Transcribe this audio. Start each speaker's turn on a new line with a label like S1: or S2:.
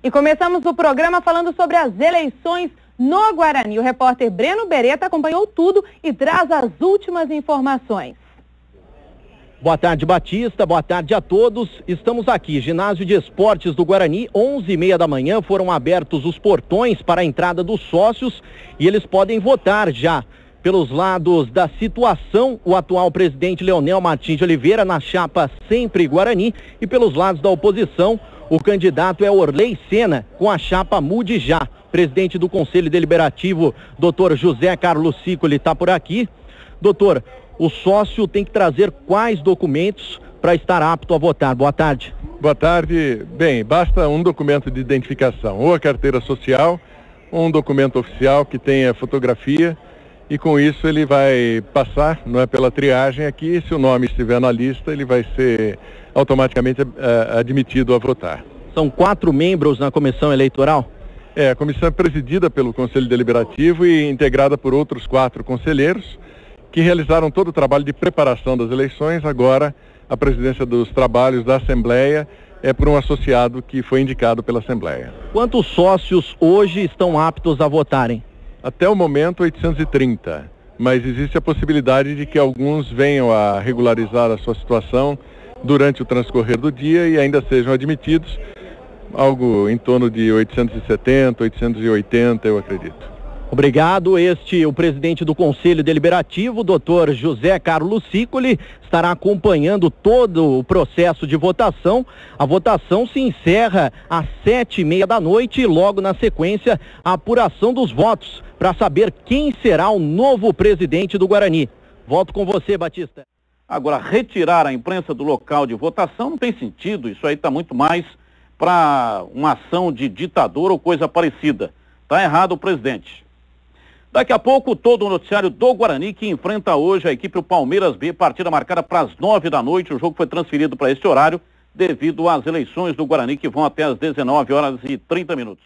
S1: E começamos o programa falando sobre as eleições no Guarani. O repórter Breno Beretta acompanhou tudo e traz as últimas informações.
S2: Boa tarde, Batista. Boa tarde a todos. Estamos aqui, Ginásio de Esportes do Guarani, 11h30 da manhã. Foram abertos os portões para a entrada dos sócios e eles podem votar já. Pelos lados da situação, o atual presidente Leonel Martins de Oliveira na chapa Sempre Guarani, e pelos lados da oposição, o candidato é Orley Sena, com a chapa Mude Já. Presidente do Conselho Deliberativo, doutor José Carlos Sicoli, está por aqui. Doutor, o sócio tem que trazer quais documentos para estar apto a votar? Boa tarde.
S3: Boa tarde. Bem, basta um documento de identificação, ou a carteira social, ou um documento oficial que tenha fotografia, e com isso ele vai passar, não é, pela triagem aqui. Se o nome estiver na lista, ele vai ser automaticamente admitido a votar.
S2: São 4 membros na comissão eleitoral?
S3: A comissão é presidida pelo Conselho Deliberativo e integrada por outros 4 conselheiros que realizaram todo o trabalho de preparação das eleições. Agora, a presidência dos trabalhos da Assembleia é por um associado que foi indicado pela Assembleia.
S2: Quantos sócios hoje estão aptos a votarem?
S3: Até o momento, 830, mas existe a possibilidade de que alguns venham a regularizar a sua situação durante o transcorrer do dia e ainda sejam admitidos, algo em torno de 870, 880, eu acredito.
S2: Obrigado. O presidente do Conselho Deliberativo, doutor José Carlos Sicoli, estará acompanhando todo o processo de votação. A votação se encerra às 7h30 da noite e logo na sequência a apuração dos votos para saber quem será o novo presidente do Guarani. Volto com você, Batista.
S4: Agora, retirar a imprensa do local de votação não tem sentido. Isso aí está muito mais para uma ação de ditador ou coisa parecida. Está errado o presidente. Daqui a pouco, todo o noticiário do Guarani, que enfrenta hoje a equipe do Palmeiras B, partida marcada para as 9 da noite. O jogo foi transferido para este horário devido às eleições do Guarani, que vão até às 19h30.